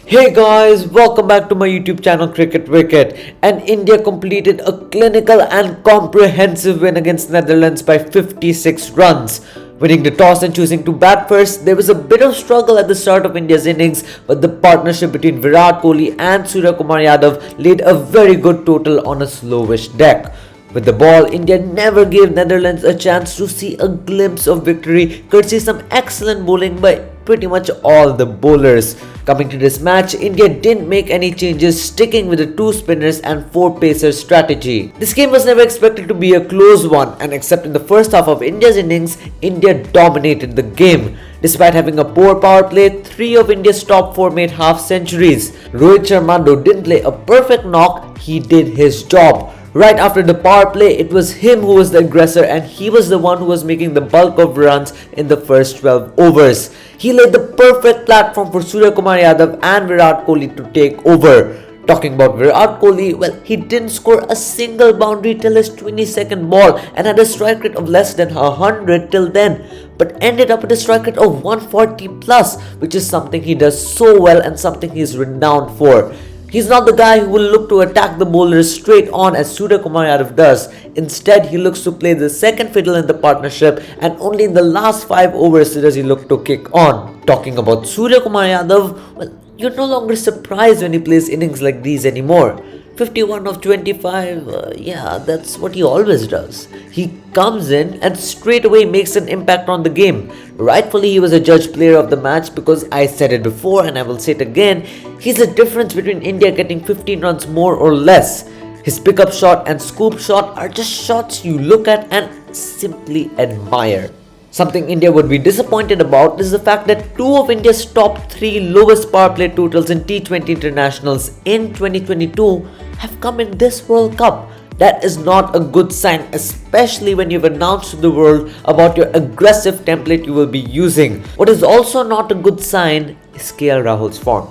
Hey guys, welcome back to my YouTube channel Cricket Wicket. And India completed a clinical and comprehensive win against Netherlands by 56 runs. Winning the toss and choosing to bat first, there was a bit of struggle at the start of India's innings, but the partnership between Virat Kohli and Suryakumar Yadav laid a very good total on a slowish deck. With the ball, India never gave Netherlands a chance to see a glimpse of victory, courtesy some excellent bowling by pretty much all the bowlers. Coming to this match, India didn't make any changes, sticking with the two spinners and four pacers strategy. This game was never expected to be a close one, and except in the first half of India's innings, India dominated the game. Despite having a poor power play, three of India's top four made half centuries. Rohit Sharma, though didn't play a perfect knock, he did his job. Right after the power play, it was him who was the aggressor, and he was the one who was making the bulk of runs in the first 12 overs. He laid the perfect platform for Suryakumar Yadav and Virat Kohli to take over. Talking about Virat Kohli, well, he didn't score a single boundary till his 22nd ball and had a strike rate of less than 100 till then, but ended up with a strike rate of 140 plus, which is something he does so well and something he is renowned for. He's not the guy who will look to attack the bowlers straight on as Suryakumar Yadav does. Instead, he looks to play the second fiddle in the partnership, and only in the last 5 overs does he look to kick on. Talking about Suryakumar Yadav, well, you're no longer surprised when he plays innings like these anymore. 51 of 25, yeah, that's what he always does. He comes in and straight away makes an impact on the game. Rightfully, he was a judged player of the match because I said it before and I will say it again. He's the difference between India getting 15 runs more or less. His pickup shot and scoop shot are just shots you look at and simply admire. Something India would be disappointed about is the fact that two of India's top 3 lowest power play totals in T20 internationals in 2022 have come in this World Cup. That is not a good sign, especially when you've announced to the world about your aggressive template you will be using. What is also not a good sign is KL Rahul's form.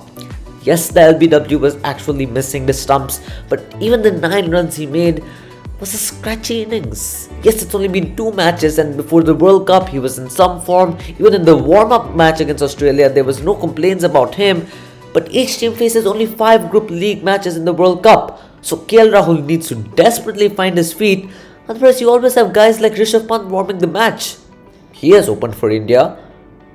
Yes, the LBW was actually missing the stumps, but even the 9 runs he made was a scratchy innings. Yes, it's only been 2 matches, and before the World Cup he was in some form. Even in the warm-up match against Australia there was no complaints about him, but each team faces only 5 group league matches in the World Cup. So KL Rahul needs to desperately find his feet, otherwise you always have guys like Rishabh Pant warming the match. He has opened for India,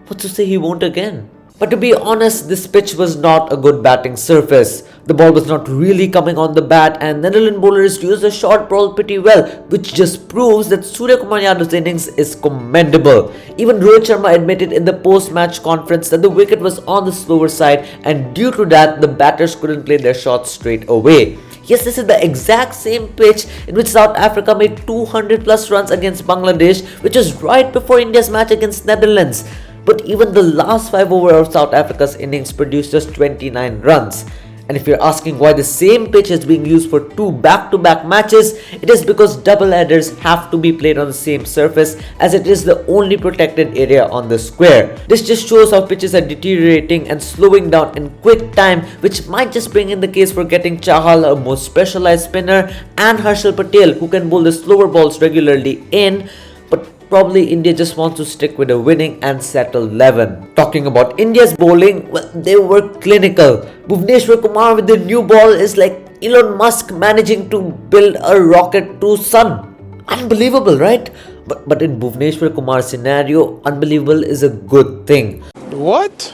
what's to say he won't again? But to be honest, this pitch was not a good batting surface. The ball was not really coming on the bat, and Netherlands bowlers used the short ball pretty well, which just proves that Suryakumar Yadav's innings is commendable. Even Rohit Sharma admitted in the post-match conference that the wicket was on the slower side, and due to that, the batters couldn't play their shots straight away. Yes, this is the exact same pitch in which South Africa made 200 plus runs against Bangladesh, which was right before India's match against Netherlands. But even the last 5 overs of South Africa's innings produced just 29 runs. And if you're asking why the same pitch is being used for 2 back-to-back matches, it is because double headers have to be played on the same surface, as it is the only protected area on the square. This just shows how pitches are deteriorating and slowing down in quick time, which might just bring in the case for getting Chahal, a more specialized spinner, and Harshal Patel, who can bowl the slower balls regularly in. But probably India just wants to stick with a winning and settled 11. Talking about India's bowling, well, they were clinical. Suryakumar with the new ball is like Elon Musk managing to build a rocket to sun. Unbelievable, right? But in Bhuvneshwar scenario, unbelievable is a good thing. What?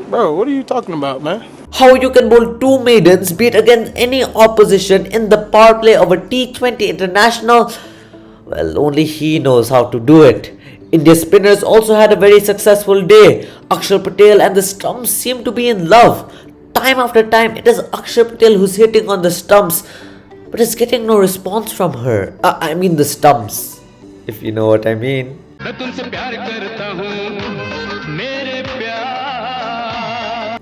Bro, what are you talking about, man? How you can bowl 2 maidens, beat against any opposition in the power play of a T20 international? Well, only he knows how to do it. India's spinners also had a very successful day. Akshar Patel and the stumps seem to be in love. Time after time, it is Akshar Patel who's hitting on the stumps, but is getting no response from her. I mean the stumps, if you know what I mean.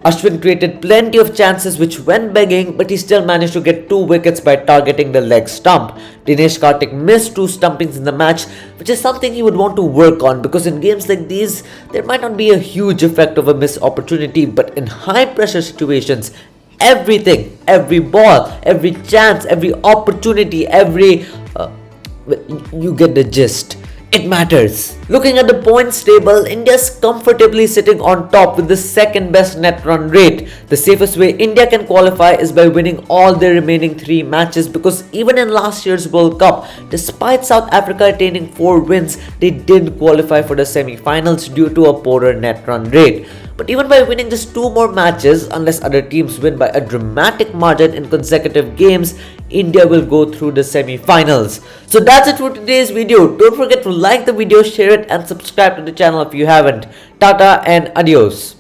Ashwin created plenty of chances which went begging, but he still managed to get 2 wickets by targeting the leg stump. Dinesh Karthik missed 2 stumpings in the match, which is something he would want to work on, because in games like these, there might not be a huge effect of a missed opportunity, but in high pressure situations, everything, every ball, every chance, every opportunity, you get the gist. It matters. Looking at the points table, India's comfortably sitting on top with the second best net run rate. The safest way India can qualify is by winning all their remaining 3 matches, because even in last year's World Cup, despite South Africa attaining 4 wins, they didn't qualify for the semi-finals due to a poorer net run rate. But even by winning just 2 more matches, unless other teams win by a dramatic margin in consecutive games, India will go through the semi-finals. So that's it for today's video. Don't forget to like the video, share it and subscribe to the channel if you haven't. Tata and adios.